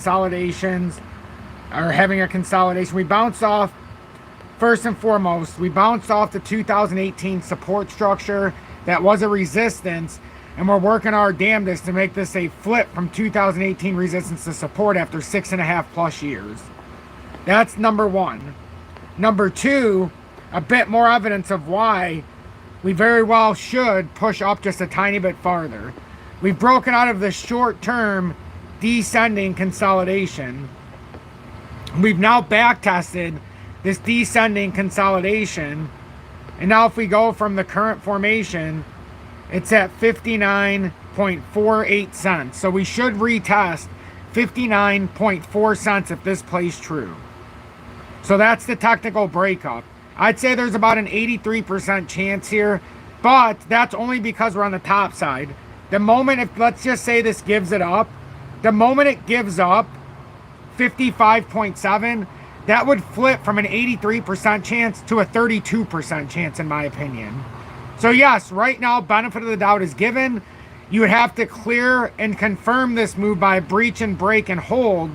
consolidations, or having a consolidation. We bounced off, first and foremost, we bounced off the 2018 support structure that was a resistance, and we're working our damnedest to make this a flip from 2018 resistance to support after 6.5+ years. That's number one. Number two, a bit more evidence of why we very well should push up just a tiny bit farther. We've broken out of the short-term descending consolidation. We've now back-tested this descending consolidation, and now if we go from the current formation, it's at 59.48 cents. So we should retest 59.4 cents if this plays true. So that's the technical breakup. I'd say there's about an 83% chance here, but that's only because we're on the top side. The moment, if let's just say this gives it up, the moment it gives up 55.7, that would flip from an 83% chance to a 32% chance, in my opinion. So yes, right now, benefit of the doubt is given. You would have to clear and confirm this move by breach and break and hold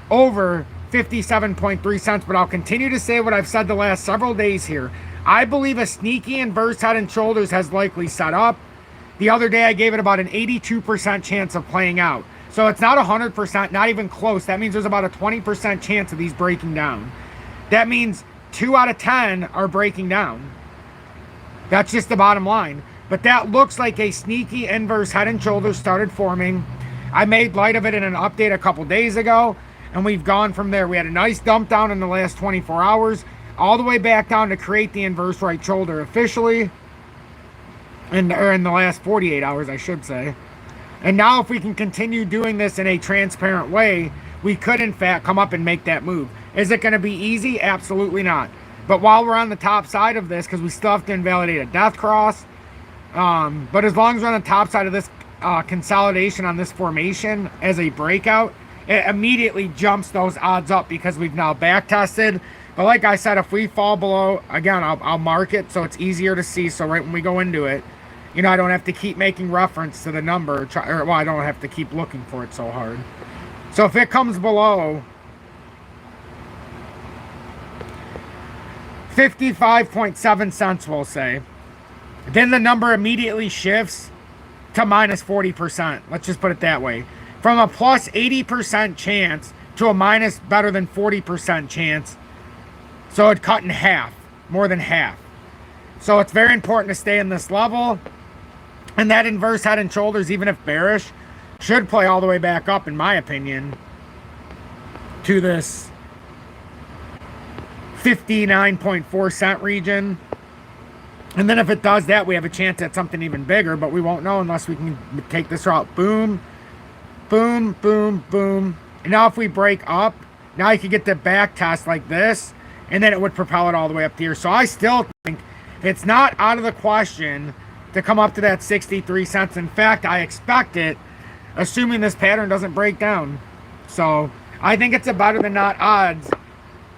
over 57.3 cents. But I'll continue to say what I've said the last several days here. I believe a sneaky inverse head and shoulders has likely set up. The other day, I gave it about an 82% chance of playing out. So it's not 100%, not even close. That means there's about a 20% chance of these breaking down. That means 2 out of 10 are breaking down. That's just the bottom line. But that looks like a sneaky inverse head and shoulders started forming. I made light of it in an update a couple days ago, and we've gone from there. We had a nice dump down in the last 24 hours, all the way back down to create the inverse right shoulder officially, or in the last 48 hours, I should say. And now if we can continue doing this in a transparent way, we could in fact come up and make that move. Is it going to be easy? Absolutely not. But while we're on the top side of this, because we still have to invalidate a death cross, but as long as we're on the top side of this consolidation on this formation as a breakout, it immediately jumps those odds up because we've now back tested. But like I said, if we fall below, again, I'll mark it so it's easier to see. So right when we go into it, you know, I don't have to keep making reference to the number, well, I don't have to keep looking for it so hard. So if it comes below 55.7 cents, we'll say, then the number immediately shifts to minus 40%. Let's just put it that way. From a plus 80% chance to a minus better than 40% chance. So it cut in half, more than half. So it's very important to stay in this level. And that inverse head and shoulders, even if bearish, should play all the way back up, in my opinion, to this 59.4 cent region. And then if it does that, we have a chance at something even bigger, but we won't know unless we can take this route. Boom, boom, boom, boom. And now if we break up, now you can get the back test like this, and then it would propel it all the way up here. So I still think it's not out of the question to come up to that 63 cents. In fact, I expect it, assuming this pattern doesn't break down. So I think it's a better than not odds.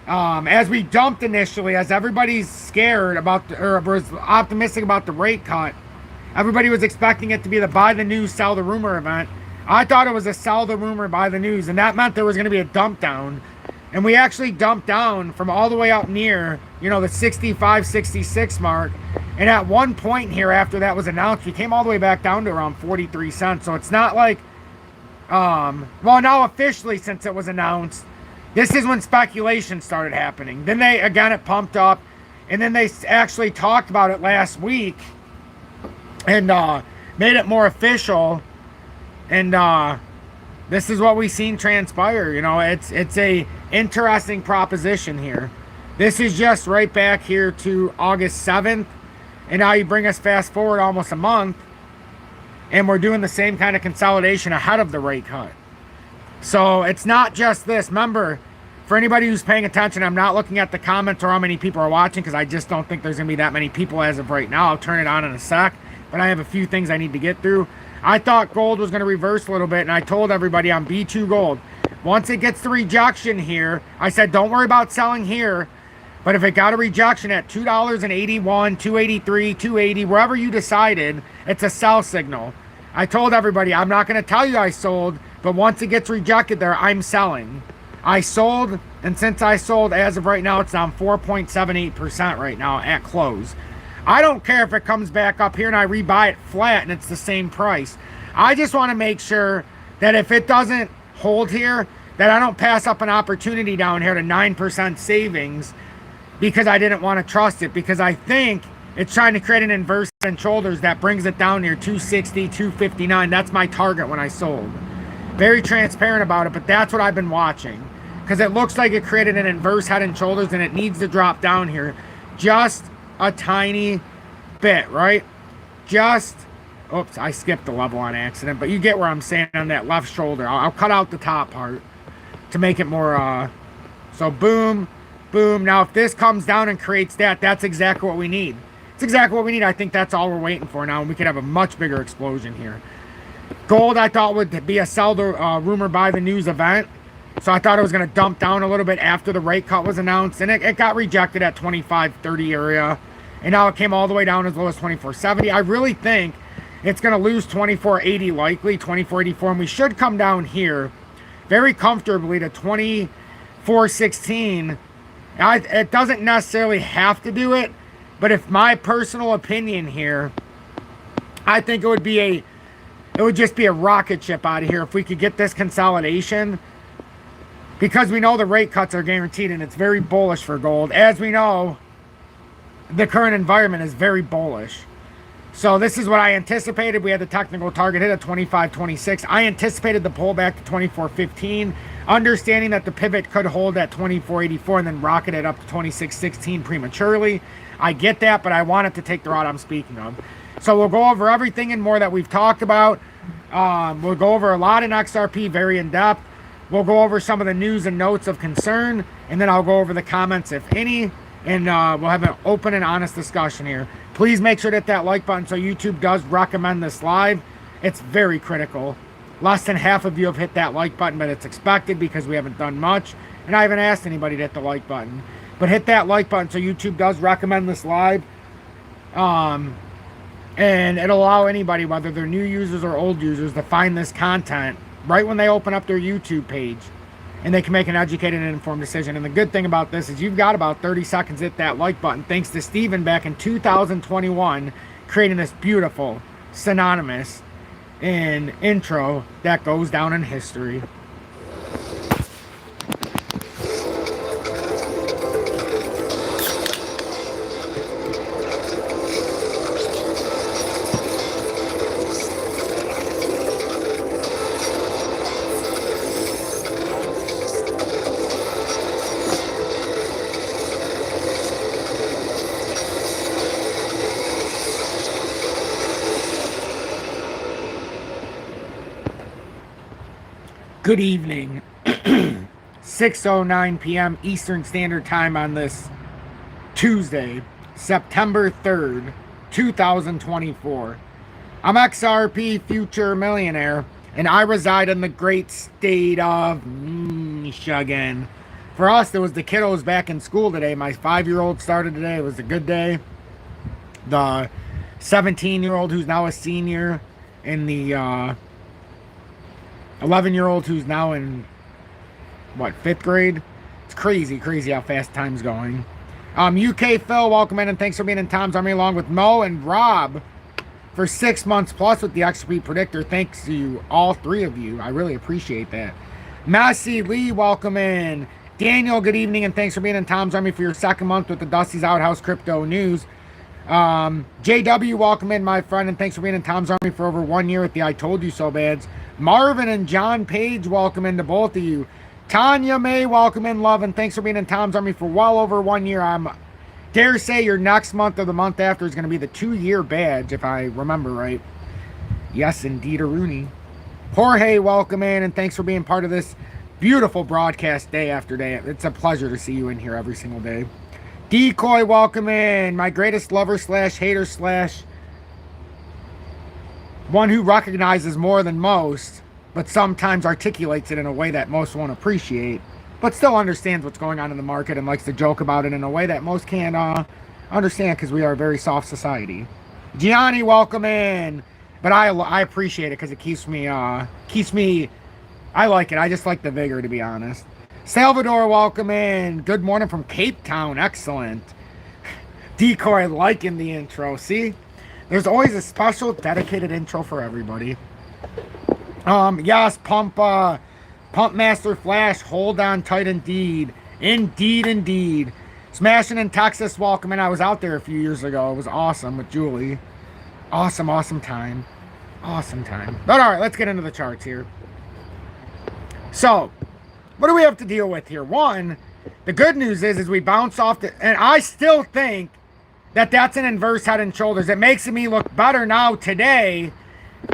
As we dumped initially, as everybody's scared about, or was optimistic about the rate cut, everybody was expecting it to be the buy the news, sell the rumor event. I thought it was a sell the rumor, buy the news, and that meant there was going to be a dump down. And we actually dumped down from all the way up near, you know, the 65, 66 mark. And at one point here, after that was announced, we came all the way back down to around 43 cents. So it's not like, well, now officially, since it was announced, this is when speculation started happening. Then they, again, it pumped up. And then they actually talked about it last week and made it more official. And this is what we've seen transpire. You know, it's a interesting proposition here. This is just right back here to August 7th. And now you bring us fast forward almost a month, and we're doing the same kind of consolidation ahead of the rate cut. So it's not just this. Remember, for anybody who's paying attention, I'm not looking at the comments or how many people are watching, because I just don't think there's going to be that many people as of right now. I'll turn it on in a sec, but I have a few things I need to get through. I thought gold was going to reverse a little bit, and I told everybody on B2 Gold, once it gets the rejection here, I said, don't worry about selling here. But if it got a rejection at $2.81, $2.83, $2.80, wherever you decided, it's a sell signal. I told everybody, I'm not going to tell you I sold, But once it gets rejected there, I'm selling. I sold, and since I sold, as of right now, it's down 4.78% right now at close. I don't care if it comes back up here and I rebuy it flat and it's the same price. I just want to make sure that if it doesn't hold here, that I don't pass up an opportunity down here to 9% savings because I didn't want to trust it, because I think it's trying to create an inverse head and shoulders that brings it down near 260, 259. That's my target when I sold. Very transparent about it, but that's what I've been watching, because it looks like it created an inverse head and shoulders and it needs to drop down here just a tiny bit, right? Just, oops, I skipped the level on accident, but you get where I'm saying on that left shoulder. I'll cut out the top part to make it more, so boom, boom. Now, if this comes down and creates that, that's exactly what we need. It's exactly what we need. I think that's all we're waiting for now, and we could have a much bigger explosion here. Gold, I thought would be a sell the rumor by the news event. So I thought it was going to dump down a little bit after the rate cut was announced, and it got rejected at 25.30 area, and now it came all the way down as low as 24.70. I really think it's going to lose 24.80 likely, 24.84, and we should come down here very comfortably to 24.16. It doesn't necessarily have to do it, but if my personal opinion here, I think it would just be a rocket ship out of here if we could get this consolidation, because we know the rate cuts are guaranteed and it's very bullish for gold. As we know, the current environment is very bullish. So this is what I anticipated. We had the technical target hit at 25.26. I anticipated the pullback to 24.15, understanding that the pivot could hold at 24.84 and then rocket it up to 26.16 prematurely. I get that, but I want it to take the route I'm speaking of. So we'll go over everything and more that we've talked about. We'll go over a lot in XRP, very in depth. We'll go over some of the news and notes of concern, and then I'll go over the comments, if any, and we'll have an open and honest discussion here. Please make sure to hit that like button so YouTube does recommend this live. It's very critical. Less than half of you have hit that like button, but it's expected because we haven't done much, and I haven't asked anybody to hit the like button. But hit that like button so YouTube does recommend this live. And it'll allow anybody, whether they're new users or old users, to find this content right when they open up their YouTube page, and they can make an educated and informed decision. And the good thing about this is you've got about 30 seconds to hit that like button, thanks to Steven back in 2021 creating this beautiful synonymous and intro that goes down in history. Good evening. 6:09 p.m. Eastern Standard Time on this Tuesday, September 3rd, 2024. I'm XRP Future Millionaire, and I reside in the great state of Michigan. For us, there was the kiddos back in school today. My 5-year-old started today. It was a good day. The 17-year-old who's now a senior, and the 11-year-old who's now in, what, 5th grade? It's crazy how fast time's going. UK Phil, welcome in, and thanks for being in Tom's Army along with Mo and Rob for 6 months plus with the XRP Predictor. Thanks to you, all three of you. I really appreciate that. Massey Lee, welcome in. Daniel, good evening, and thanks for being in Tom's Army for your 2nd month with the Dusty's Outhouse Crypto News. JW, welcome in, my friend, and thanks for being in Tom's Army for over 1 year with the I Told You So Bads. Marvin and John Page, welcome in to both of you. Tanya May, welcome in, love, and thanks for being in Tom's Army for well over 1 year. I'm dare say your next month or the month after is going to be the 2-year badge, if I remember right. Yes, indeed, a Rooney. Jorge, welcome in, and thanks for being part of this beautiful broadcast day after day. It's a pleasure to see you in here every single day. Decoy, welcome in. My greatest lover slash hater slash one who recognizes more than most, but sometimes articulates it in a way that most won't appreciate, but still understands what's going on in the market and likes to joke about it in a way that most can't understand, because we are a very soft society. Gianni, welcome in. But I appreciate it because it keeps me I like it. I just like the vigor, to be honest. Salvador, welcome in. Good morning from Cape Town. Excellent. Decoy liking the intro. See? There's always a special dedicated intro for everybody. Yes, Pump Master Flash, hold on tight indeed. Indeed. Smashing in Texas, welcome in. I was out there a few years ago. It was awesome with Julie. Awesome time. Awesome time. But alright, let's get into the charts here. So, what do we have to deal with here? One, the good news is we bounce off the, and I still think that that's an inverse head and shoulders. It makes me look better now today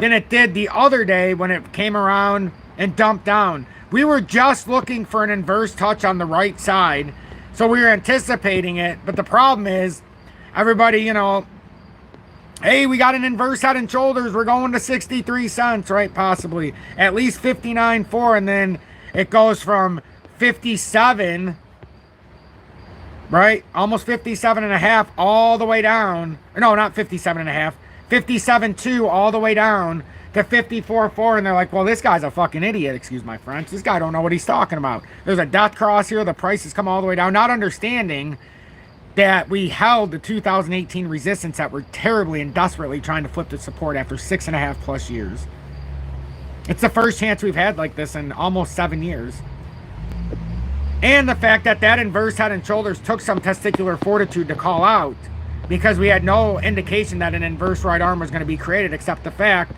than it did the other day when it came around and dumped down. We were just looking for an inverse touch on the right side, so we were anticipating it. But the problem is, everybody, you know, hey, we got an inverse head and shoulders. We're going to 63 cents, right? Possibly. At least 59.4, and then it goes from 57, right? Almost 57 and a half all the way down. No, not 57 and a half. 57.2 all the way down to 54.4, and they're like, well, this guy's a fucking idiot, excuse my French. This guy don't know what he's talking about. There's a death cross here. The price has come all the way down, not understanding that we held the 2018 resistance that we're terribly and desperately trying to flip to support after 6.5 plus years. It's the first chance we've had like this in almost 7 years. And the fact that that inverse head and shoulders took some testicular fortitude to call out, because we had no indication that an inverse right arm was going to be created, except the fact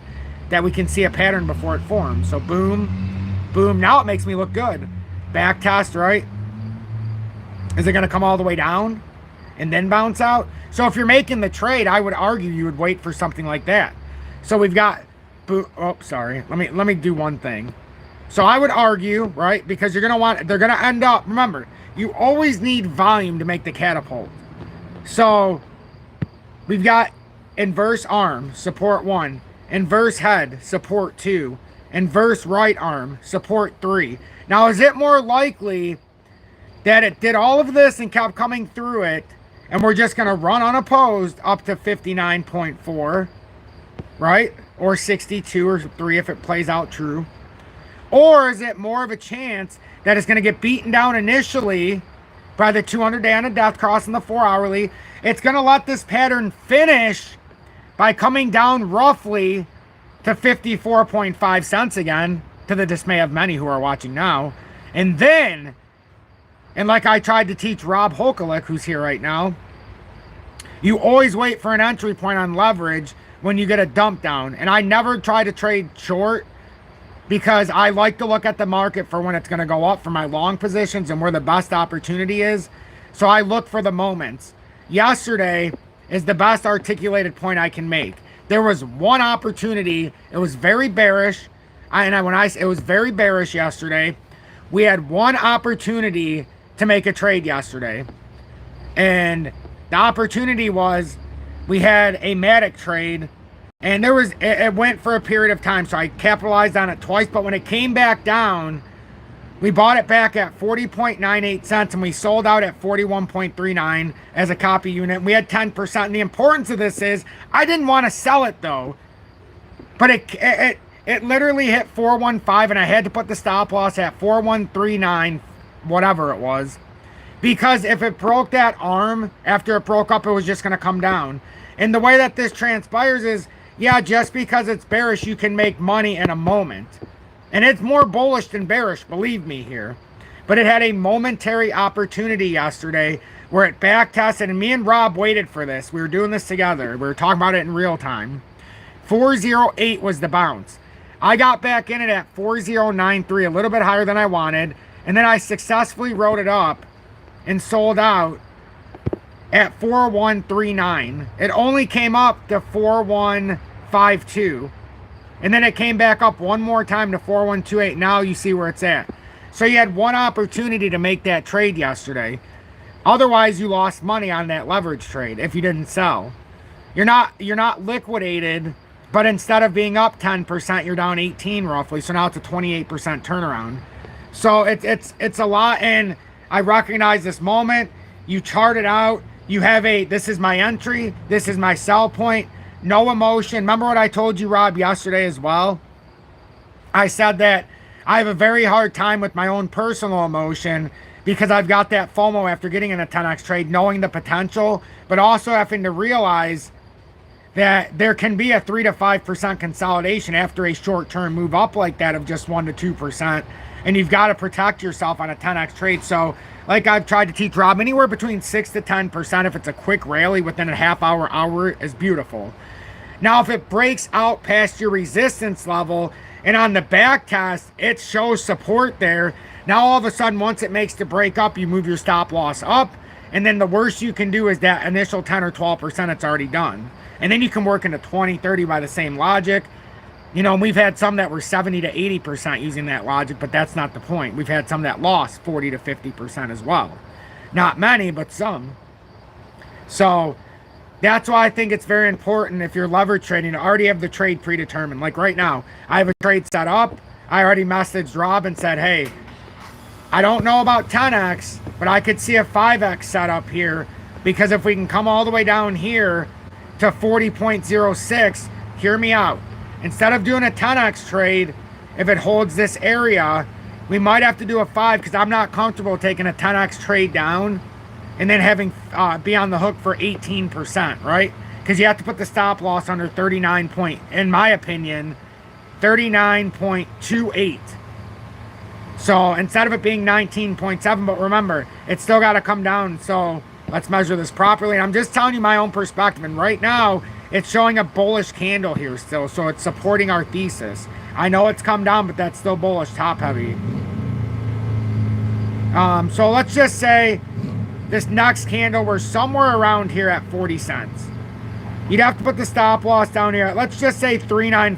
that we can see a pattern before it forms. So boom, boom. Now it makes me look good. Back test, right? Is it going to come all the way down and then bounce out? So if you're making the trade, I would argue you would wait for something like that. So we've got, oh, sorry. Let me do one thing. So I would argue, right, because you're going to want, they're going to end up, remember, you always need volume to make the catapult. So we've got inverse arm, support 1, inverse head, support 2, inverse right arm, support 3. Now, is it more likely that it did all of this and kept coming through it, and we're just going to run unopposed up to 59.4, right? Or 62 or 3 if it plays out true? Or is it more of a chance that it's going to get beaten down initially by the 200-day on a death cross in the 4-hourly? It's going to let this pattern finish by coming down roughly to 54.5 cents again, to the dismay of many who are watching now. And then, and like I tried to teach Rob Hokulik, who's here right now, you always wait for an entry point on leverage when you get a dump down. And I never try to trade short, because I like to look at the market for when it's going to go up for my long positions and where the best opportunity is. So I look for the moments. Yesterday is the best articulated point I can make. There was one opportunity. It was very bearish. It was very bearish yesterday. We had one opportunity to make a trade yesterday. And the opportunity was, we had a Matic trade, and it went for a period of time, so I capitalized on it twice. But when it came back down, we bought it back at 40.98 cents, and we sold out at 41.39 as a copy unit. We had 10%. And the importance of this is, I didn't want to sell it though, but it literally hit 415, and I had to put the stop loss at 4139, whatever it was, because if it broke that arm after it broke up, it was just going to come down. And the way that this transpires is, yeah, just because it's bearish, you can make money in a moment. And it's more bullish than bearish, believe me here. But it had a momentary opportunity yesterday where it back tested, and me and Rob waited for this. We were doing this together. We were talking about it in real time. 408 was the bounce. I got back in it at 4093, a little bit higher than I wanted. And then I successfully wrote it up and sold out at 4139. It only came up to 4152, and then it came back up one more time to 4128. Now you see where it's at. So you had one opportunity to make that trade yesterday. Otherwise, you lost money on that leverage trade if you didn't sell. You're not liquidated, but instead of being up 10%, you're down 18 roughly. So now it's a 28% turnaround. So it's a lot, and I recognize this moment. You chart it out. You have this is my entry, this is my sell point, no emotion. Remember what I told you, Rob, yesterday as well? I said that I have a very hard time with my own personal emotion because I've got that FOMO after getting in a 10x trade, knowing the potential, but also having to realize that there can be a 3 to 5% consolidation after a short-term move up like that of just 1 to 2%. And you've got to protect yourself on a 10x trade. So like I've tried to teach Rob, anywhere between 6 to 10% if it's a quick rally within a half hour, hour is beautiful. Now, if it breaks out past your resistance level and on the back test, it shows support there. Now, all of a sudden, once it makes the break up, you move your stop loss up. And then the worst you can do is that initial 10 or 12% it's already done. And then you can work into 20, 30 by the same logic. You know, we've had some that were 70 to 80% using that logic, but that's not the point. We've had some that lost 40 to 50% as well. Not many, but some. So that's why I think it's very important if you're leverage trading to already have the trade predetermined. Like right now, I have a trade set up. I already messaged Rob and said, hey, I don't know about 10x, but I could see a 5x setup here, because if we can come all the way down here to 40.06, hear me out. Instead of doing a 10x trade, if it holds this area, we might have to do a 5, because I'm not comfortable taking a 10x trade down and then having be on the hook for 18%, right? Because you have to put the stop loss under 39 point, in my opinion, 39.28. So instead of it being 19.7, but remember, it's still got to come down. So let's measure this properly. And I'm just telling you my own perspective. And right now, it's showing a bullish candle here still. So it's supporting our thesis. I know it's come down, but that's still bullish, top heavy. So let's just say this next candle, we're somewhere around here at 40 cents. You'd have to put the stop loss down here. Let's just say 39.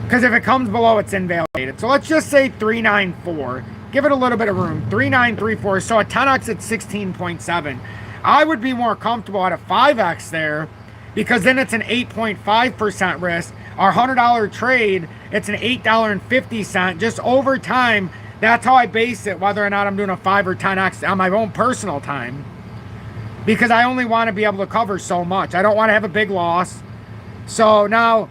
Because if it comes below, it's invalidated. So let's just say 394. Give it a little bit of room. 3934. So a 10x at 16.7. I would be more comfortable at a 5x there, because then it's an 8.5% risk. Our $100 trade, it's an $8.50. Just over time, that's how I base it, whether or not I'm doing a 5 or 10x on my own personal time. Because I only want to be able to cover so much. I don't want to have a big loss. So now,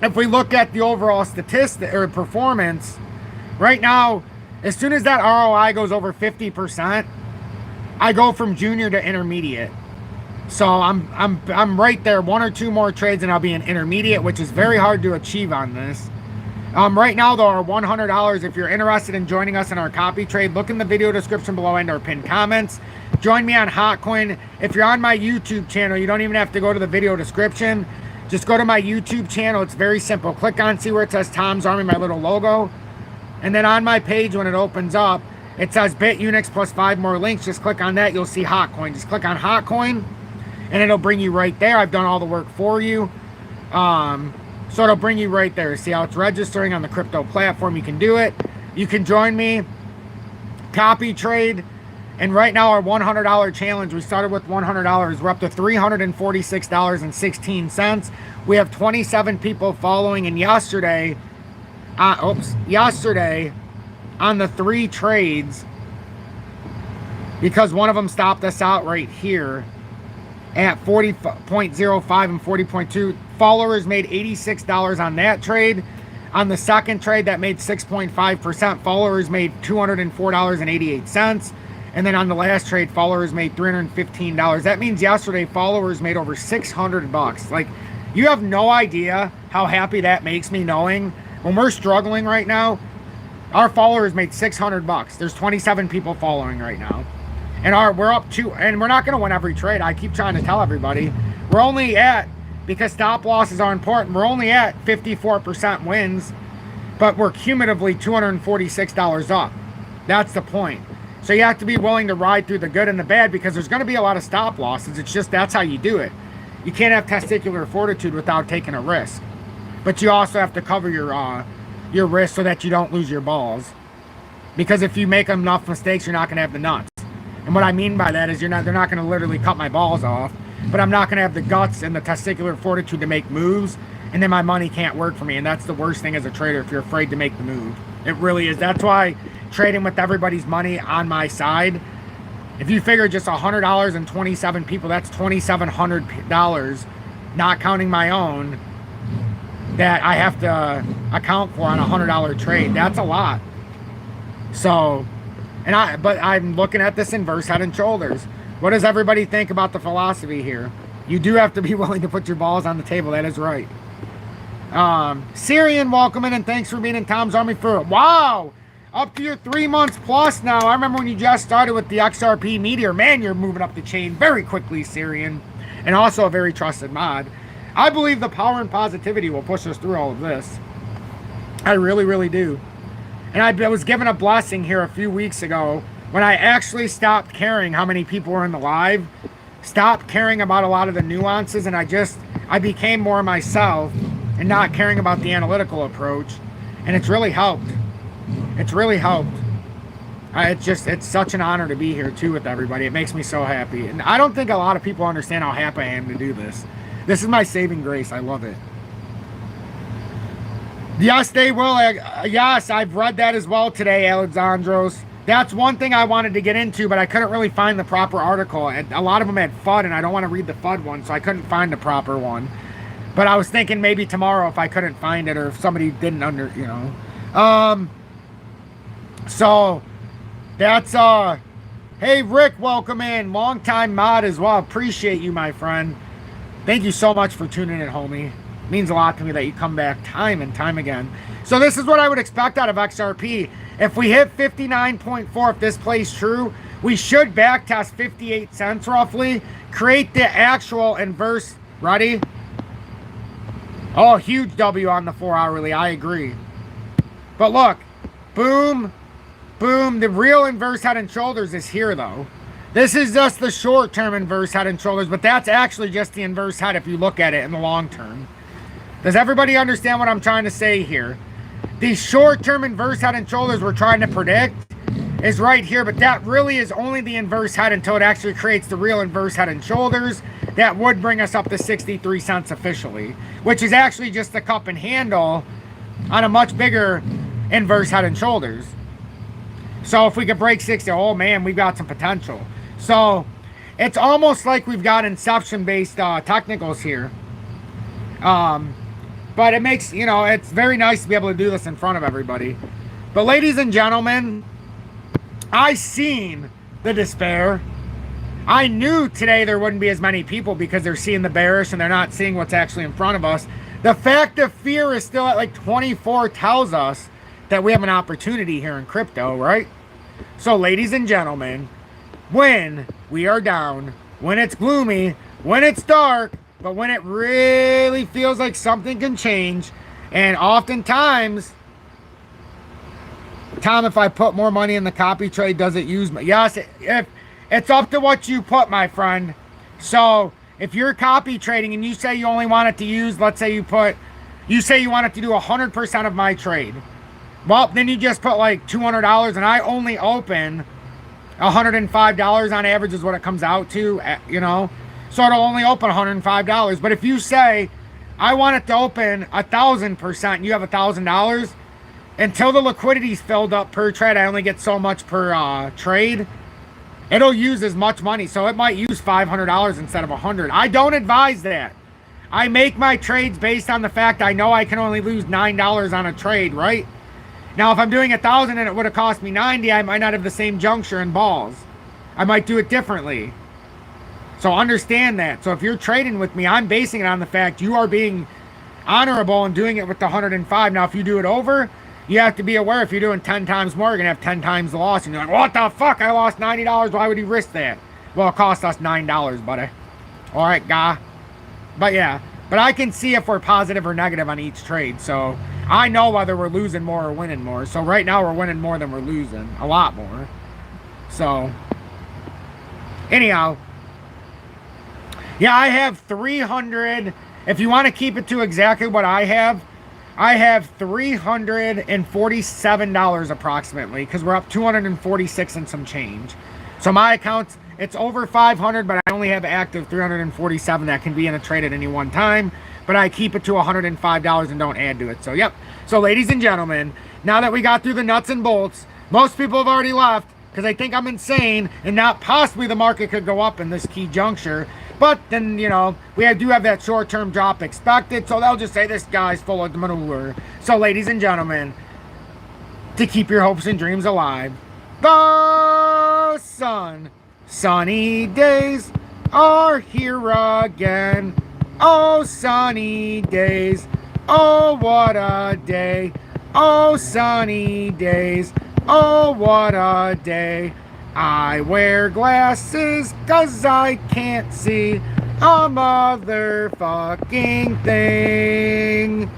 if we look at the overall statistic or performance, right now, as soon as that ROI goes over 50%, I go from junior to intermediate. So I'm right there. 1 or 2 more trades and I'll be an intermediate, which is very hard to achieve on this. Right now, though, our $100, if you're interested in joining us in our copy trade, look in the video description below and our pinned comments. Join me on HOTCOIN. If you're on my YouTube channel, you don't even have to go to the video description. Just go to my YouTube channel. It's very simple. Click on, see where it says Tom's Army, my little logo. And then on my page, when it opens up, it says BITUNIX plus 5 more links. Just click on that. You'll see HOTCOIN. Just click on HOTCOIN, and it'll bring you right there. I've done all the work for you. So it'll bring you right there. See how it's registering on the crypto platform. You can do it. You can join me. Copy trade. And right now, our $100 challenge, we started with $100. We're up to $346.16. We have 27 people following. And yesterday, yesterday, on the 3 trades, because one of them stopped us out right here at 40.05 and 40.2, followers made $86 on that trade. On the second trade, that made 6.5%. Followers made $204.88. And then on the last trade, followers made $315. That means yesterday, followers made over $600. Like, you have no idea how happy that makes me, knowing when we're struggling right now, our followers made $600. There's 27 people following right now. And we're up to, and we're not going to win every trade. I keep trying to tell everybody, we're only at, because stop losses are important, we're only at 54% wins, but we're cumulatively $246 up. That's the point. So you have to be willing to ride through the good and the bad, because there's going to be a lot of stop losses. It's just, that's how you do it. You can't have testicular fortitude without taking a risk. But you also have to cover your risk so that you don't lose your balls. Because if you make enough mistakes, you're not going to have the nuts. And what I mean by that is they're not going to literally cut my balls off, but I'm not going to have the guts and the testicular fortitude to make moves, and then my money can't work for me. And that's the worst thing as a trader, if you're afraid to make the move. It really is. That's why trading with everybody's money on my side, if you figure just $100 and 27 people, that's $2,700, not counting my own, that I have to account for on a $100 trade. That's a lot. So, but I'm looking at this inverse head and shoulders. What does everybody think about the philosophy here? You do have to be willing to put your balls on the table. That is right. Syrian, welcome in, and thanks for being in Tom's Army for, wow, up to your 3 months plus now. I remember when you just started with the XRP Meteor. Man, you're moving up the chain very quickly, Syrian, and also a very trusted mod. I believe the power and positivity will push us through all of this. I really, really do. And I was given a blessing here a few weeks ago when I actually stopped caring how many people were in the live, stopped caring about a lot of the nuances, and I became more myself and not caring about the analytical approach, and it's really helped. It's really helped. It's such an honor to be here too with everybody. It makes me so happy, and I don't think a lot of people understand how happy I am to do this. This is my saving grace. I love it. Yes, they will. Yes, I've read that as well today, Alexandros. That's one thing I wanted to get into, but I couldn't really find the proper article. A lot of them had FUD, and I don't want to read the FUD one, so I couldn't find the proper one. But I was thinking maybe tomorrow if I couldn't find it, or if somebody didn't so that's, hey, Rick, welcome in. Long-time mod as well. Appreciate you, my friend. Thank you so much for tuning in, homie. It means a lot to me that you come back time and time again. So this is what I would expect out of XRP. If we hit 59.4, if this plays true, we should backtest 58 cents roughly, create the actual inverse. Ready? Oh, huge W on the 4 hourly. I agree. But look, boom, boom. The real inverse head and shoulders is here, though. This is just the short-term inverse head and shoulders, but that's actually just the inverse head if you look at it in the long term. Does everybody understand what I'm trying to say here? The short-term inverse head and shoulders we're trying to predict is right here, but that really is only the inverse head until it actually creates the real inverse head and shoulders. That would bring us up to 63 cents officially, which is actually just the cup and handle on a much bigger inverse head and shoulders. So if we could break 60, oh man, we've got some potential. So it's almost like we've got inception-based technicals here. But it makes, it's very nice to be able to do this in front of everybody. But ladies and gentlemen, I seen the despair. I knew today there wouldn't be as many people because they're seeing the bearish and they're not seeing what's actually in front of us. The fact of fear is still at like 24 tells us that we have an opportunity here in crypto, right? So ladies and gentlemen, when we are down, when it's gloomy, when it's dark, but when it really feels like something can change, and oftentimes, Tom, if I put more money in the copy trade, does it use me? Yes, it's up to what you put, my friend. So if you're copy trading and you say you only want it to use, let's say you say you want it to do 100% of my trade. Well, then you just put like $200, and I only open $105 on average is what it comes out to, So it'll only open $105. But if you say, I want it to open 1,000%, and you have $1,000, until the liquidity's filled up per trade, I only get so much per trade. It'll use as much money. So it might use $500 instead of $100. I don't advise that. I make my trades based on the fact I know I can only lose $9 on a trade, right? Now, if I'm doing 1,000 and it would have cost me 90, I might not have the same juncture and balls. I might do it differently. So understand that. So if you're trading with me, I'm basing it on the fact you are being honorable and doing it with the 105. Now, if you do it over, you have to be aware if you're doing 10 times more, you're going to have 10 times the loss. And you're like, what the fuck? I lost $90. Why would he risk that? Well, it cost us $9, buddy. All right, guy. But yeah, but I can see if we're positive or negative on each trade. So I know whether we're losing more or winning more. So right now we're winning more than we're losing. A lot more. So anyhow, yeah, I have 300. If you want to keep it to exactly what I have $347 approximately, because we're up 246 and some change. So my accounts, it's over 500, but I only have active 347 that can be in a trade at any one time. But I keep it to $105 and don't add to it. So yep. So ladies and gentlemen, now that we got through the nuts and bolts, most people have already left because they think I'm insane and not possibly the market could go up in this key juncture. But then, you know, we do have that short-term drop expected, so they'll just say this guy's full of manure. So, ladies and gentlemen, to keep your hopes and dreams alive, the sunny days are here again. Oh, sunny days. Oh, what a day. Oh, sunny days. Oh, what a day. I wear glasses 'cause I can't see a motherfucking thing.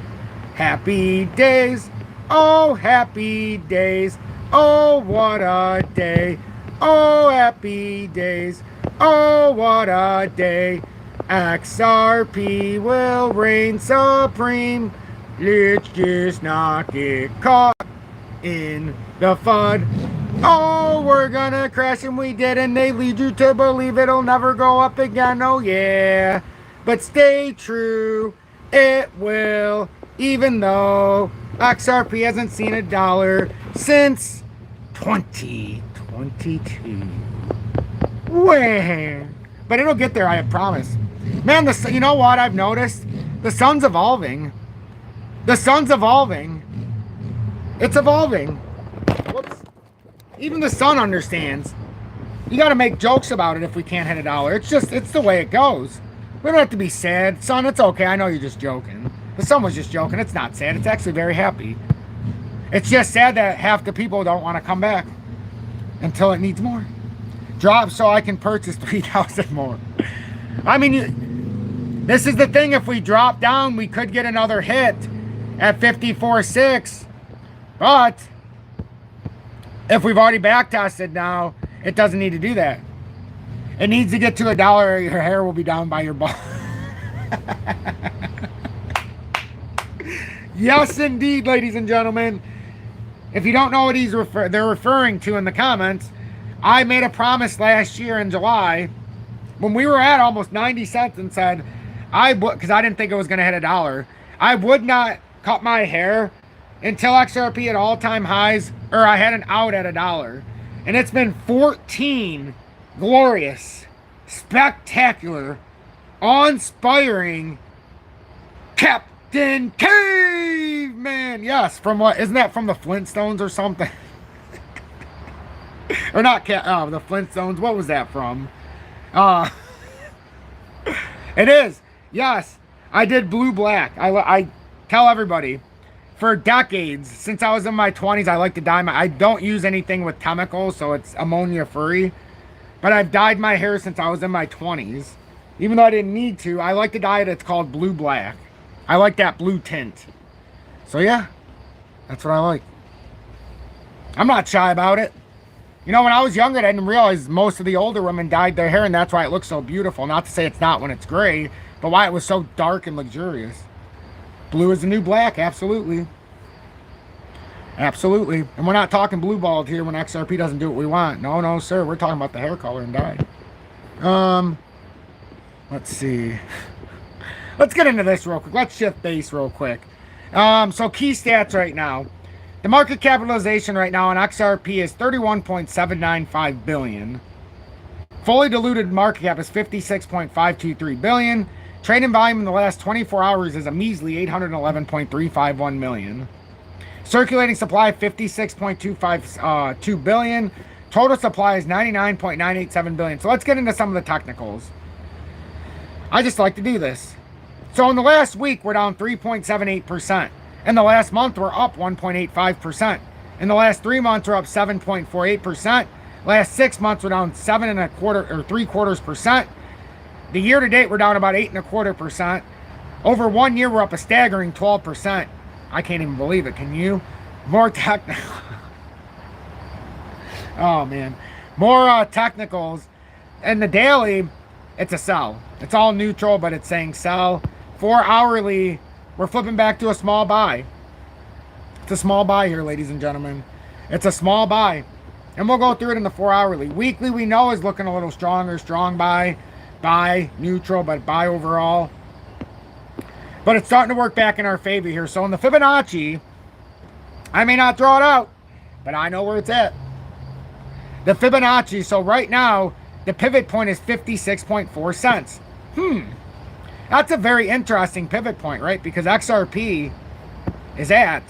Happy days. Oh, happy days. Oh, what a day. Oh, happy days. Oh, what a day. XRP will reign supreme. Let's just not get caught in the FUD. Oh, we're gonna crash and we did, and they lead you to believe it'll never go up again. Oh yeah, but stay true, it will, even though XRP hasn't seen $1 since 2022. Where? But it'll get there, I promise. Man, you know what I've noticed? The sun's evolving. The sun's evolving. It's evolving. Whoops. Even the sun understands. You got to make jokes about it if we can't hit $1. It's the way it goes. We don't have to be sad. Sun, it's okay. I know you're just joking. The sun was just joking. It's not sad. It's actually very happy. It's just sad that half the people don't want to come back until it needs more. Drop so I can purchase 3,000 more. I mean, this is the thing. If we drop down, we could get another hit at 54.6. But if we've already back tested now, it doesn't need to do that. It needs to get to $1 or your hair will be down by your ball. Yes, indeed, ladies and gentlemen. If you don't know what they're referring to in the comments, I made a promise last year in July when we were at almost 90 cents and said, because I didn't think it was going to hit $1, I would not cut my hair until XRP at all-time highs, or I had an out at $1. And it's been 14 glorious, spectacular, awe-inspiring Captain Caveman. Yes, from what? Isn't that from the Flintstones or something? Or not the Flintstones. What was that from? It is. Yes, I did blue black. I tell everybody, for decades, since I was in my 20s, I like to dye my... I don't use anything with chemicals, so it's ammonia free. But I've dyed my hair since I was in my 20s. Even though I didn't need to, I like to dye it. It's called blue black. I like that blue tint. So yeah, that's what I like. I'm not shy about it. You know, when I was younger, I didn't realize most of the older women dyed their hair, and that's why it looks so beautiful. Not to say it's not when it's gray, but why it was so dark and luxurious. Blue is the new black, absolutely. Absolutely. And we're not talking blue balled here when XRP doesn't do what we want. No, no, sir. We're talking about the hair color and dye. Let's see. Let's get into this real quick. Let's shift base real quick. So key stats right now. The market capitalization right now on XRP is $31.795 billion. Fully diluted market cap is $56.523 billion. Trading volume in the last 24 hours is a measly 811.351 million. Circulating supply 56.252 billion. Total supply is 99.987 billion. So let's get into some of the technicals. I just like to do this. So in the last week, we're down 3.78%. In the last month, we're up 1.85%. In the last 3 months, we're up 7.48%. Last 6 months, we're down 7.75% or 0.75%. The year to date, we're down about 8.25%. Over 1 year, we're up a staggering 12%. I can't even believe it. Can you? More technical. Oh man, more technicals. And the daily, it's a sell. It's all neutral, but it's saying sell. 4 hourly, we're flipping back to a small buy. It's a small buy here, ladies and gentlemen. It's a small buy. And we'll go through it in the 4 hourly. Weekly, we know, is looking a little stronger. Strong buy. Buy, neutral, but buy overall. But it's starting to work back in our favor here. So in the Fibonacci, I may not throw it out, but I know where it's at. The Fibonacci, so right now, the pivot point is 56.4 cents. That's a very interesting pivot point, right? Because XRP is at,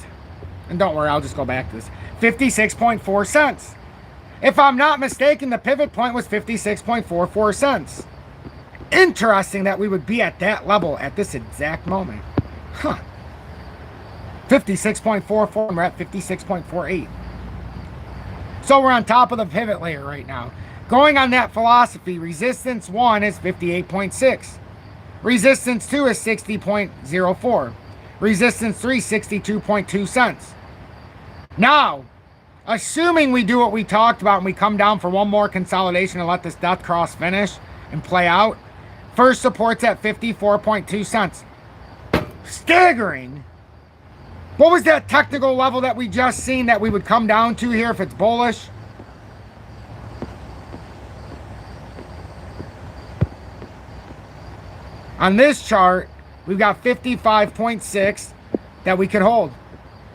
and don't worry, I'll just go back to this, 56.4 cents. If I'm not mistaken, the pivot point was 56.44 cents. Interesting that we would be at that level at this exact moment. 56.44, we're at 56.48. So we're on top of the pivot layer right now. Going on that philosophy, resistance 1 is 58.6. Resistance 2 is 60.04. Resistance 3, 62.2 cents. Now, assuming we do what we talked about and we come down for one more consolidation and let this death cross finish and play out, first support's at 54.2 cents. Staggering. What was that technical level that we just seen that we would come down to here if it's bullish? On this chart, we've got 55.6 that we could hold.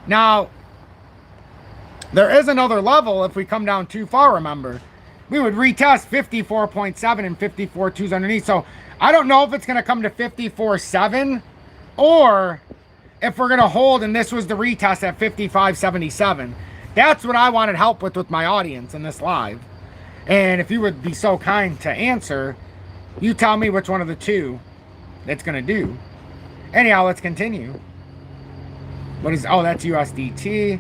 Now, there is another level if we come down too far, remember. We would retest 54.7 and 54.2s underneath. So I don't know if it's going to come to 54.7 or if we're going to hold and this was the retest at 55.77. That's what I wanted help with my audience in this live. And if you would be so kind to answer, you tell me which one of the two it's going to do. Anyhow, let's continue. What is, oh, that's USDT.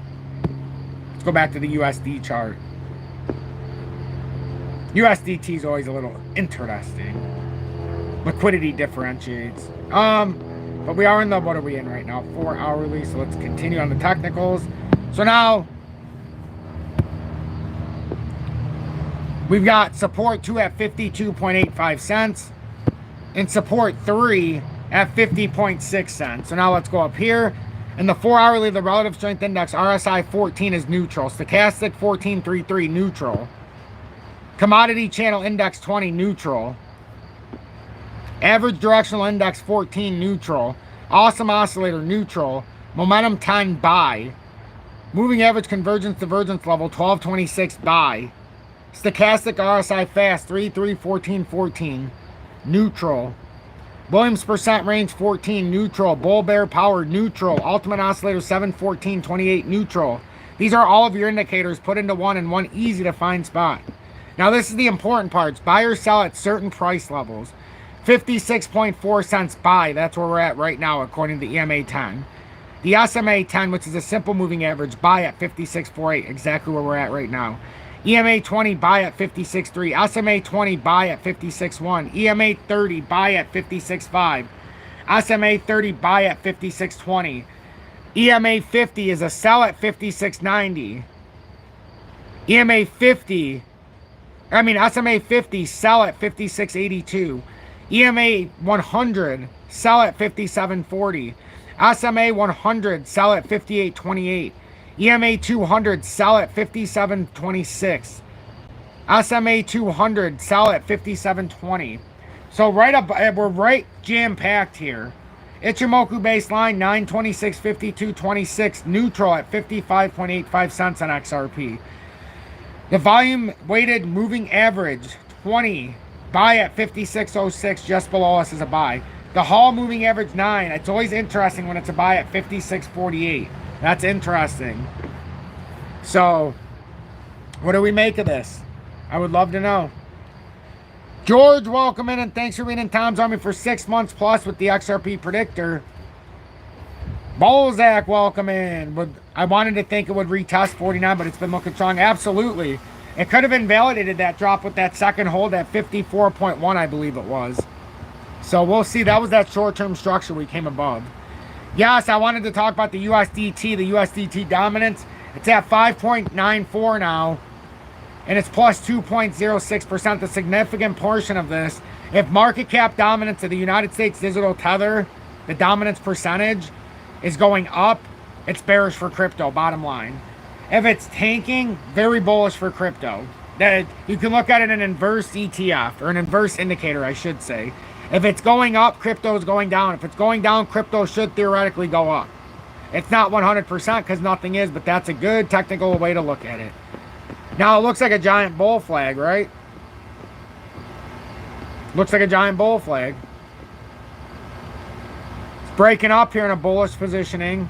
Let's go back to the USD chart. USDT is always a little interesting. Liquidity differentiates. But we are in the, what are we in right now? 4 hourly. So let's continue on the technicals. So now we've got support 2 at 52.85 cents and support 3 at 50.6 cents. So now let's go up here. In the 4 hourly, the relative strength index, RSI 14 is neutral. Stochastic 1433 neutral. Commodity channel index 20 neutral. Average directional index 14 neutral. Awesome oscillator neutral. Momentum 10 buy. Moving average convergence divergence level 1226 buy. Stochastic RSI fast 331414 neutral. Williams percent range 14 neutral. Bull bear power neutral. Ultimate oscillator 71428 neutral. These are all of your indicators put into one in one easy to find spot. Now this is the important parts. Buy or sell at certain price levels. 56.4 cents buy. That's where we're at right now according to EMA 10. The SMA 10, which is a simple moving average, buy at 56.48. Exactly where we're at right now. EMA 20 buy at 56.3. SMA 20 buy at 56.1. EMA 30 buy at 56.5. SMA 30 buy at 56.20. EMA 50 is a sell at 56.90. EMA 50, SMA 50 sell at 56.82. EMA 100 sell at 57.40. SMA 100 sell at 58.28. EMA 200 sell at 57.26. SMA 200 sell at 57.20. So right up, we're right jam-packed here. Ichimoku baseline 926.52.26 neutral at 55.85 cents on XRP. The volume weighted moving average 20 buy at 56.06 just below us is a buy. The Hall moving average 9. It's always interesting when it's a buy at 56.48. That's interesting. So, what do we make of this? I would love to know. George, welcome in and thanks for being in Tom's Army for 6 months plus with the XRP predictor. Bolzak, welcome in. I wanted to think it would retest 49, but it's been looking strong. Absolutely. It could have invalidated that drop with that second hold at 54.1, I believe it was. So we'll see. That was that short-term structure we came above. Yes, I wanted to talk about the USDT, the USDT dominance. It's at 5.94 now, and it's plus 2.06%. The significant portion of this, if market cap dominance of the United States digital tether, the dominance percentage is going up, it's bearish for crypto, bottom line. If it's tanking, very bullish for crypto. That you can look at it in an inverse ETF, or an inverse indicator, I should say. If it's going up, crypto is going down. If it's going down, crypto should theoretically go up. It's not 100% because nothing is, but that's a good technical way to look at it. Now, it looks like a giant bull flag, right? Looks like a giant bull flag. breaking up here in a bullish positioning.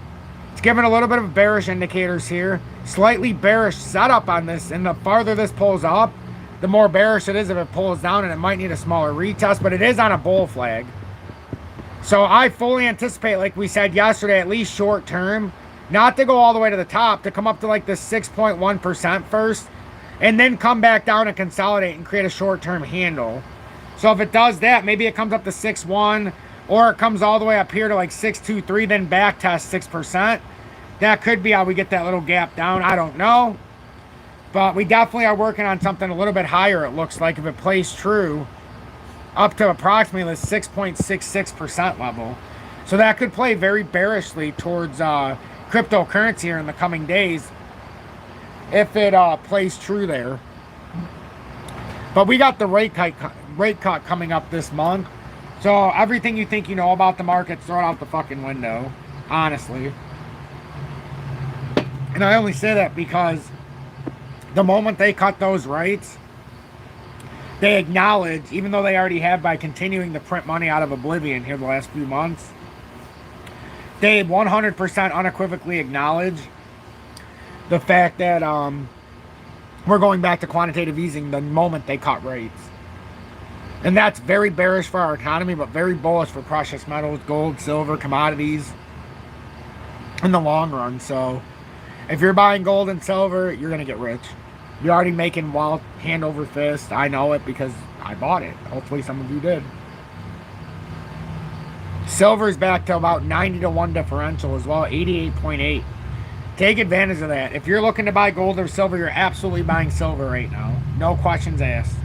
It's giving a little bit of bearish indicators here. Slightly bearish setup on this, and the farther this pulls up, the more bearish it is if it pulls down, and it might need a smaller retest, but it is on a bull flag. So I fully anticipate, like we said yesterday, at least short term, not to go all the way to the top, to come up to like the 6.1% first, and then come back down and consolidate and create a short-term handle. So if it does that, maybe it comes up to 6.1, or it comes all the way up here to like 6.23, then back test 6%. That could be how we get that little gap down. I don't know. But we definitely are working on something a little bit higher, it looks like, if it plays true, up to approximately the 6.66% level. So that could play very bearishly towards cryptocurrency here in the coming days, if it plays true there. But we got the rate cut coming up this month. So everything you think you know about the market, throw it out the fucking window, honestly. And I only say that because the moment they cut those rates, they acknowledge, even though they already have by continuing to print money out of oblivion here the last few months, they 100% unequivocally acknowledge the fact that we're going back to quantitative easing the moment they cut rates. And that's very bearish for our economy, but very bullish for precious metals, gold, silver, commodities in the long run. So if you're buying gold and silver, you're going to get rich. You're already making wild hand over fist. I know it because I bought it. Hopefully some of you did. Silver's back to about 90 to 1 differential as well, 88.8. Take advantage of that. If you're looking to buy gold or silver, you're absolutely buying silver right now. No questions asked.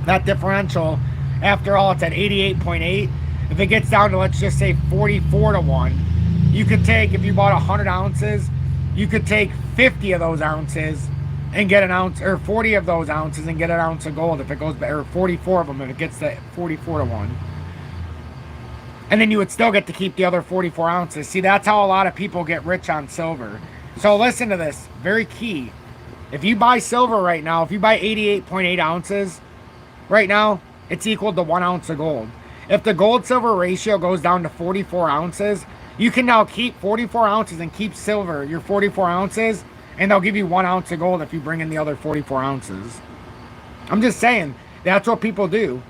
That differential, after all, it's at 88.8. If it gets down to, let's just say, 44 to 1, you could take, if you bought 100 ounces, you could take 50 of those ounces and get an ounce, or 40 of those ounces and get an ounce of gold if it goes, or 44 of them if it gets to 44 to 1. And then you would still get to keep the other 44 ounces. See, that's how a lot of people get rich on silver. So listen to this, very key. If you buy silver right now, if you buy 88.8 ounces right now, it's equal to 1 ounce of gold. If the gold-silver ratio goes down to 44 ounces, you can now keep 44 ounces and keep silver, your 44 ounces, and they'll give you 1 ounce of gold if you bring in the other 44 ounces. I'm just saying, that's what people do.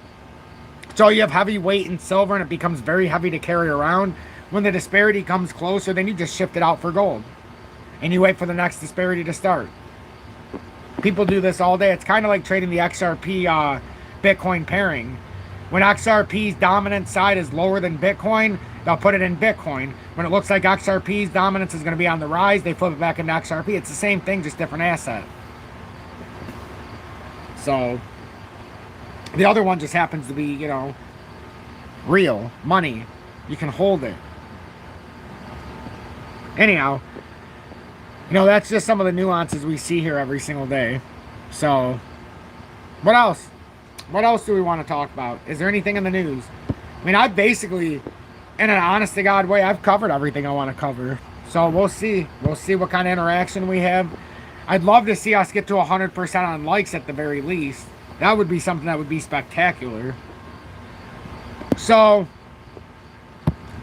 So you have heavy weight in silver and it becomes very heavy to carry around. When the disparity comes closer, then you just shift it out for gold. And you wait for the next disparity to start. People do this all day. It's kind of like trading the XRP Bitcoin pairing. When XRP's dominant side is lower than Bitcoin, they'll put it in Bitcoin. When it looks like XRP's dominance is going to be on the rise, they flip it back into XRP. It's the same thing, just different asset. So the other one just happens to be, you know, real money. You can hold it. Anyhow, you know, that's just some of the nuances we see here every single day. So, what else? What else do we want to talk about? Is there anything in the news? I mean, I basically, in an honest to God way, I've covered everything I want to cover. So, we'll see. We'll see what kind of interaction we have. I'd love to see us get to 100% on likes at the very least. That would be something that would be spectacular. So,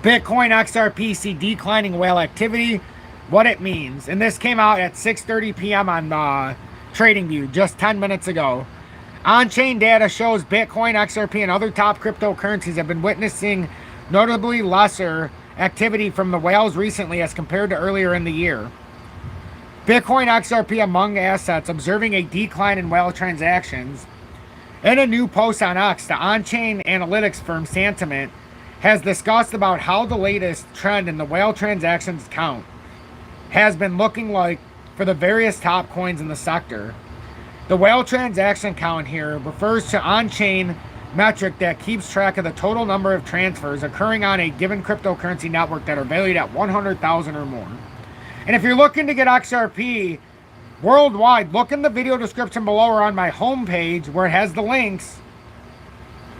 Bitcoin XRP see declining whale activity. What it means. And this came out at 6:30 p.m. on TradingView just 10 minutes ago. On-chain data shows Bitcoin, XRP, and other top cryptocurrencies have been witnessing notably lesser activity from the whales recently as compared to earlier in the year. Bitcoin, XRP among assets observing a decline in whale transactions. In a new post on X, the on-chain analytics firm Sentiment has discussed about how the latest trend in the whale transactions count has been looking like for the various top coins in the sector. The whale transaction count here refers to on-chain metric that keeps track of the total number of transfers occurring on a given cryptocurrency network that are valued at 100,000 or more. And if you're looking to get XRP worldwide, look in the video description below or on my homepage where it has the links,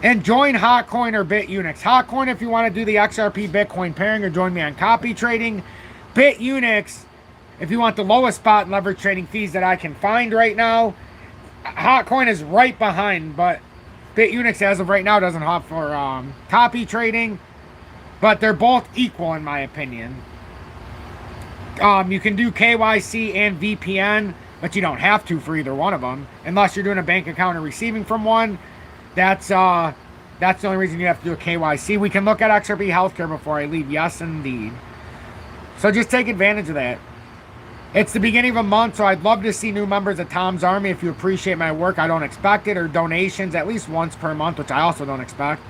and join HOTCOIN or BITUNIX. HOTCOIN if you want to do the XRP Bitcoin pairing, or join me on copy trading. BITUNIX if you want the lowest spot and leverage trading fees that I can find right now. HOTCOIN is right behind, but BITUNIX as of right now doesn't offer copy trading. But they're both equal in my opinion. You can do KYC and VPN, but you don't have to for either one of them. Unless you're doing a bank account and receiving from one. That's the only reason you have to do a KYC. We can look at XRP Healthcare before I leave. Yes, indeed. So just take advantage of that. It's the beginning of a month, so I'd love to see new members of Tom's Army. If you appreciate my work, I don't expect it, or donations at least once per month, which I also don't expect.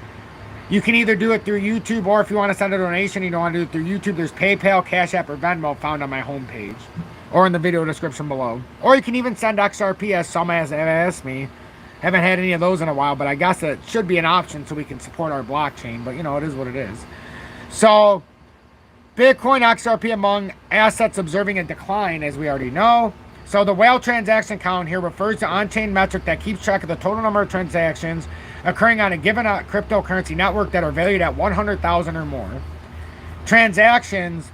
You can either do it through YouTube, or if you want to send a donation, you don't want to do it through YouTube, there's PayPal, Cash App, or Venmo found on my homepage, or in the video description below. Or you can even send XRP, as some have asked me. Haven't had any of those in a while, but I guess it should be an option so we can support our blockchain. But, you know, it is what it is. So, Bitcoin XRP among assets observing a decline, as we already know. So, the whale transaction count here refers to on-chain metric that keeps track of the total number of transactions occurring on a given cryptocurrency network that are valued at 100,000 or more. Transactions,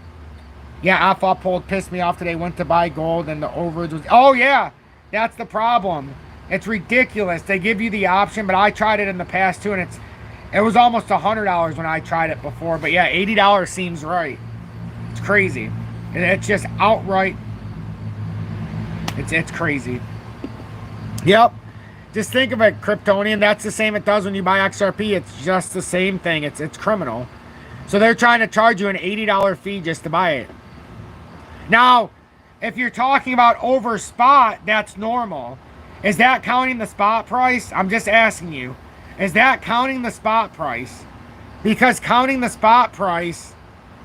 yeah, Uphold pissed me off today. Went to buy gold and the overage was, oh yeah, that's the problem. It's ridiculous. They give you the option, but I tried it in the past too, and it was almost $100 when I tried it before. But yeah, $80 seems right. It's crazy. It's just outright. It's crazy. Yep. Just think of it, Kryptonian. That's the same it does when you buy XRP. It's just the same thing. It's criminal. So they're trying to charge you an $80 fee just to buy it. Now, if you're talking about over spot, that's normal. Is that counting the spot price? I'm just asking you. Is that counting the spot price? Because counting the spot price,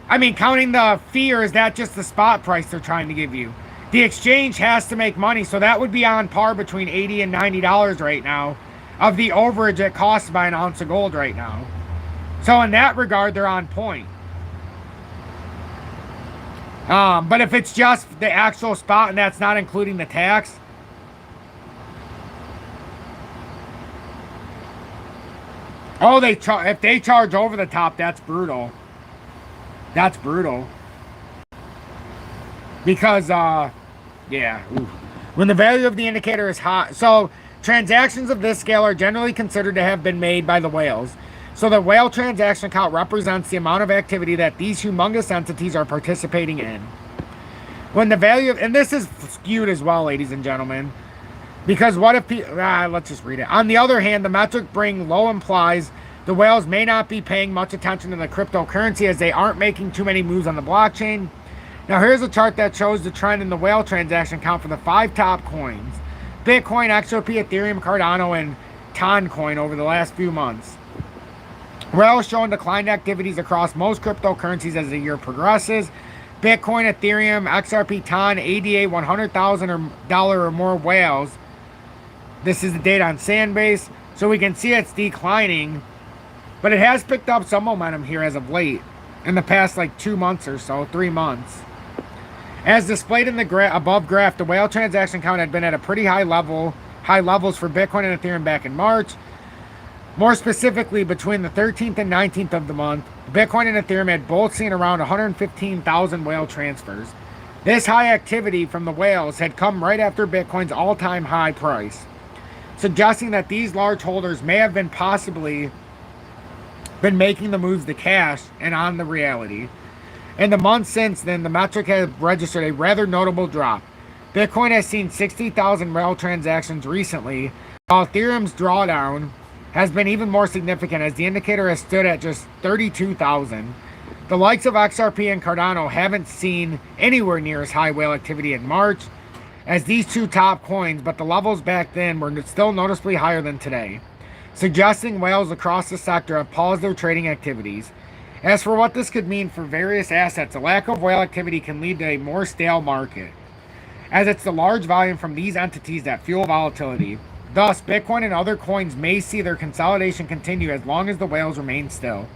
I mean counting the fee, or is that just the spot price they're trying to give you? The exchange has to make money, so that would be on par between $80 and $90 right now of the overage it costs to buy an ounce of gold right now. So in that regard, they're on point. But if it's just the actual spot and that's not including the tax, oh, if they charge over the top, that's brutal. That's brutal. Because, yeah. Oof. When the value of the indicator is high. So, transactions of this scale are generally considered to have been made by the whales. So, the whale transaction count represents the amount of activity that these humongous entities are participating in. When the value of, and this is skewed as well, ladies and gentlemen. Because what if people, let's just read it. On the other hand, the metric bring low implies the whales may not be paying much attention to the cryptocurrency as they aren't making too many moves on the blockchain. Now here's a chart that shows the trend in the whale transaction count for the 5 top coins. Bitcoin, XRP, Ethereum, Cardano, and Toncoin over the last few months. Whales showing declined activities across most cryptocurrencies as the year progresses. Bitcoin, Ethereum, XRP, Ton, ADA, $100,000 or more whales. This is the data on Sandbase. So we can see it's declining. But it has picked up some momentum here as of late. In the past like 2 months or so, 3 months. As displayed in the above graph, the whale transaction count had been at a pretty high levels for Bitcoin and Ethereum back in March. More specifically, between the 13th and 19th of the month, Bitcoin and Ethereum had both seen around 115,000 whale transfers. This high activity from the whales had come right after Bitcoin's all-time high price, suggesting that these large holders may have been possibly been making the moves to cash and on the reality. In the months since then, the metric has registered a rather notable drop. Bitcoin has seen 60,000 whale transactions recently, while Ethereum's drawdown has been even more significant as the indicator has stood at just 32,000. The likes of XRP and Cardano haven't seen anywhere near as high whale activity in March as these two top coins, but the levels back then were still noticeably higher than today, suggesting whales across the sector have paused their trading activities. As for what this could mean for various assets, a lack of whale activity can lead to a more stale market, as it's the large volume from these entities that fuel volatility. Thus, Bitcoin and other coins may see their consolidation continue as long as the whales remain still.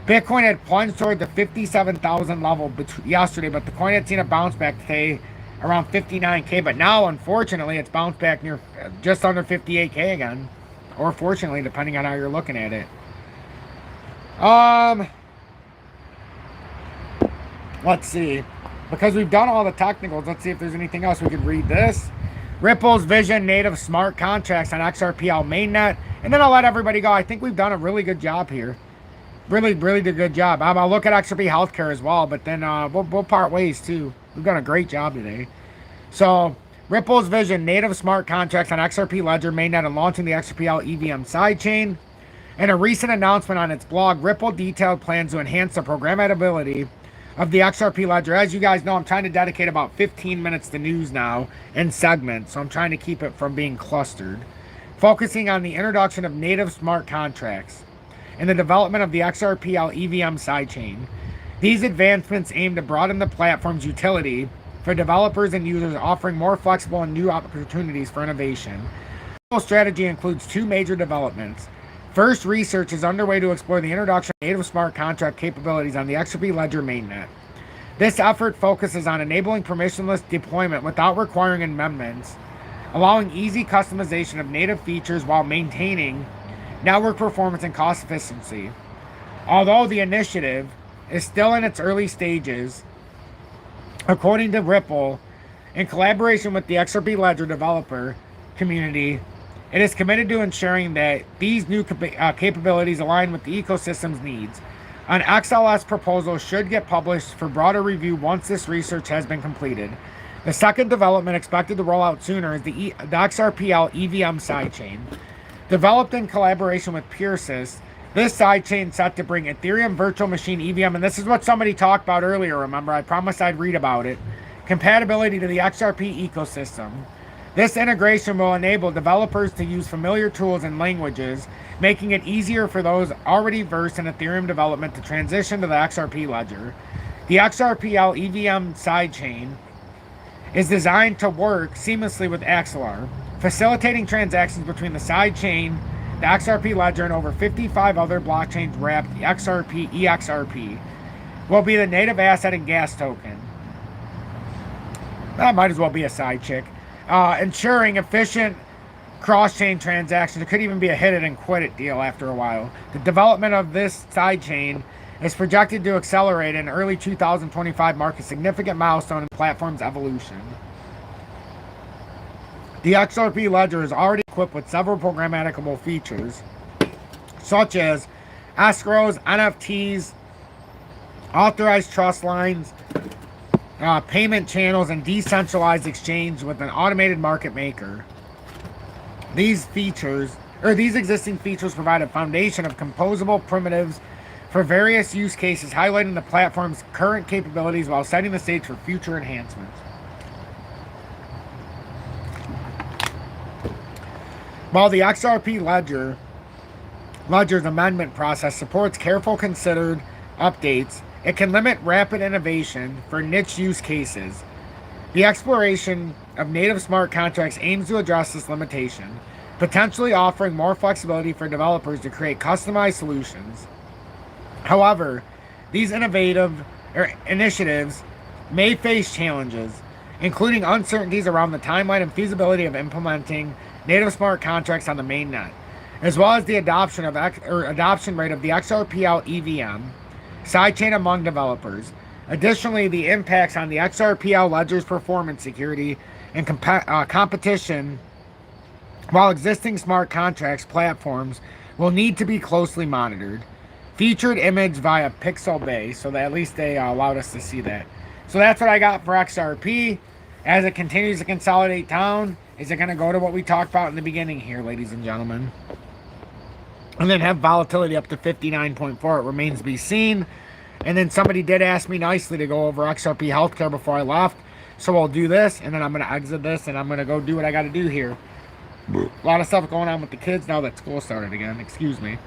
Bitcoin had plunged toward the 57,000 level yesterday, but the coin had seen a bounce back today around 59K, but now, unfortunately, it's bounced back near just under 58K again. Or fortunately, depending on how you're looking at it. Let's see. Because we've done all the technicals, let's see if there's anything else we could read this. Ripple's Vision native smart contracts on XRP mainnet. And then I'll let everybody go. I think we've done a really good job here. Really, really did a good job. I'll look at XRP Healthcare as well, but then we'll part ways too. We've done a great job today. So, Ripple's vision, native smart contracts on XRP Ledger mainnet and launching the XRPL EVM sidechain. In a recent announcement on its blog, Ripple detailed plans to enhance the programmability of the XRP Ledger. As you guys know, I'm trying to dedicate about 15 minutes to news now in segments, so I'm trying to keep it from being clustered. Focusing on the introduction of native smart contracts and the development of the XRPL EVM sidechain. These advancements aim to broaden the platform's utility for developers and users, offering more flexible and new opportunities for innovation. The strategy includes two major developments. First, research is underway to explore the introduction of native smart contract capabilities on the XRP Ledger mainnet. This effort focuses on enabling permissionless deployment without requiring amendments, allowing easy customization of native features while maintaining network performance and cost efficiency. Although the initiative is still in its early stages, according to Ripple, in collaboration with the XRP Ledger developer community, it is committed to ensuring that these new capabilities align with the ecosystem's needs. An XLS proposal should get published for broader review once this research has been completed. The second development expected to roll out sooner is the XRPL EVM sidechain. Developed in collaboration with Peersys, this sidechain set to bring Ethereum Virtual Machine EVM, and this is what somebody talked about earlier, remember, I promised I'd read about it, compatibility to the XRP ecosystem. This integration will enable developers to use familiar tools and languages, making it easier for those already versed in Ethereum development to transition to the XRP ledger. The XRPL EVM sidechain is designed to work seamlessly with Axelar, facilitating transactions between the sidechain, the XRP ledger, and over 55 other blockchains wrapped. The XRP EXRP will be the native asset and gas token. That might as well be a side chick. Ensuring efficient cross-chain transactions. It could even be a hit it and quit it deal after a while. The development of this sidechain is projected to accelerate in early 2025, mark a significant milestone in the platform's evolution. The XRP ledger is already equipped with several programmable features, such as escrows, NFTs, authorized trust lines, payment channels, and decentralized exchange with an automated market maker. These existing features provide a foundation of composable primitives for various use cases, highlighting the platform's current capabilities while setting the stage for future enhancements. While the XRP ledger's amendment process supports careful, considered updates, it can limit rapid innovation for niche use cases. The exploration of native smart contracts aims to address this limitation, potentially offering more flexibility for developers to create customized solutions. However, these innovative initiatives may face challenges, including uncertainties around the timeline and feasibility of implementing native smart contracts on the mainnet, as well as the adoption rate of the XRPL EVM sidechain among developers. Additionally, the impacts on the XRPL ledger's performance, security, and competition, while existing smart contracts platforms will need to be closely monitored. Featured image via Pixel Bay, so that at least they allowed us to see that. So that's what I got for XRP. As it continues to consolidate down, is it going to go to what we talked about in the beginning here, ladies and gentlemen? And then have volatility up to 59.4. It remains to be seen. And then somebody did ask me nicely to go over XRP Healthcare before I left. So I'll do this, and then I'm going to exit this, and I'm going to go do what I got to do here. A lot of stuff going on with the kids now that school started again. Excuse me.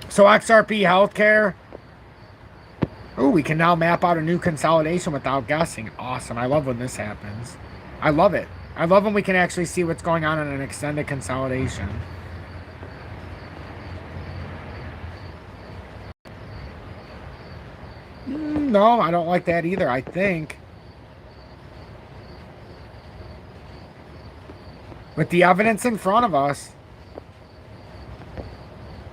So XRP Healthcare. Oh, we can now map out a new consolidation without guessing. Awesome. I love when this happens. I love it. I love when we can actually see what's going on in an extended consolidation. No, I don't like that either, I think. With the evidence in front of us,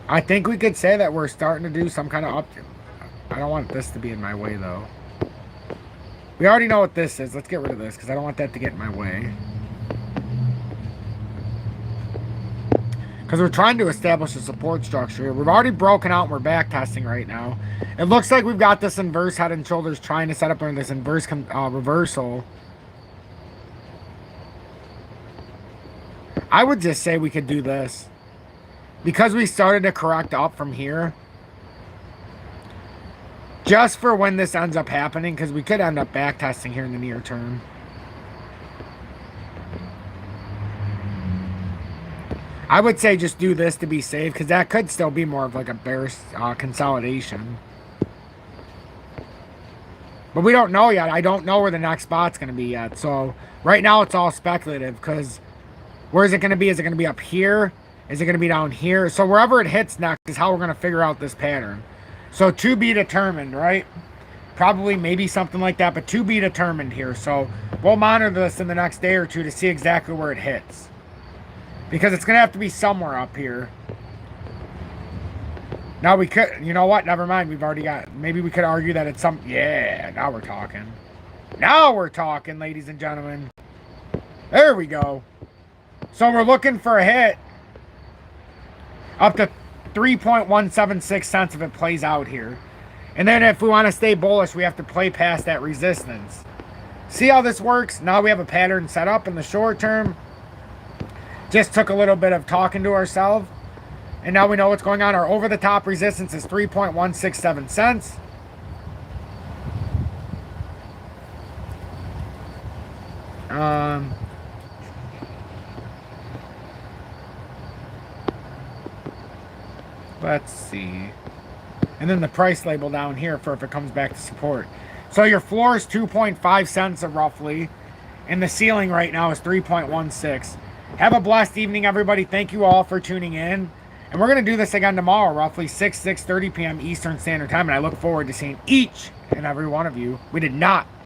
I think we could say that we're starting to do some kind of up. I don't want this to be in my way, though. We already know what this is. Let's get rid of this, because I don't want that to get in my way. because we're trying to establish a support structure. We've already broken out and we're back testing right now. It looks like we've got this inverse head and shoulders trying to set up in this inverse reversal. I would just say we could do this. Because we started to correct up from here. Just for when this ends up happening, because we could end up back testing here in the near term. I would say just do this to be safe, because that could still be more of like a bearish consolidation. But we don't know yet. I don't know where the next spot's going to be yet. So right now it's all speculative, because where is it going to be? Is it going to be up here? Is it going to be down here? So wherever it hits next is how we're going to figure out this pattern. So to be determined, right? Probably maybe something like that, but to be determined here. So we'll monitor this in the next day or two to see exactly where it hits. Because it's going to have to be somewhere up here. Now we could, you know what? Never mind. We've already got, maybe we could argue that it's some, yeah, now we're talking. Now we're talking, ladies and gentlemen. There we go. So we're looking for a hit up to 3.176 cents if it plays out here. And then if we want to stay bullish, we have to play past that resistance. See how this works? Now we have a pattern set up in the short term. Just took a little bit of talking to ourselves. And now we know what's going on. Our over-the-top resistance is 3.167 cents. Let's see. And then the price label down here for if it comes back to support. So your floor is 2.5 cents roughly. And the ceiling right now is 3.16. Have a blessed evening, everybody. Thank you all for tuning in. And we're going to do this again tomorrow, roughly 6:30 p.m. Eastern Standard Time. And I look forward to seeing each and every one of you. We did not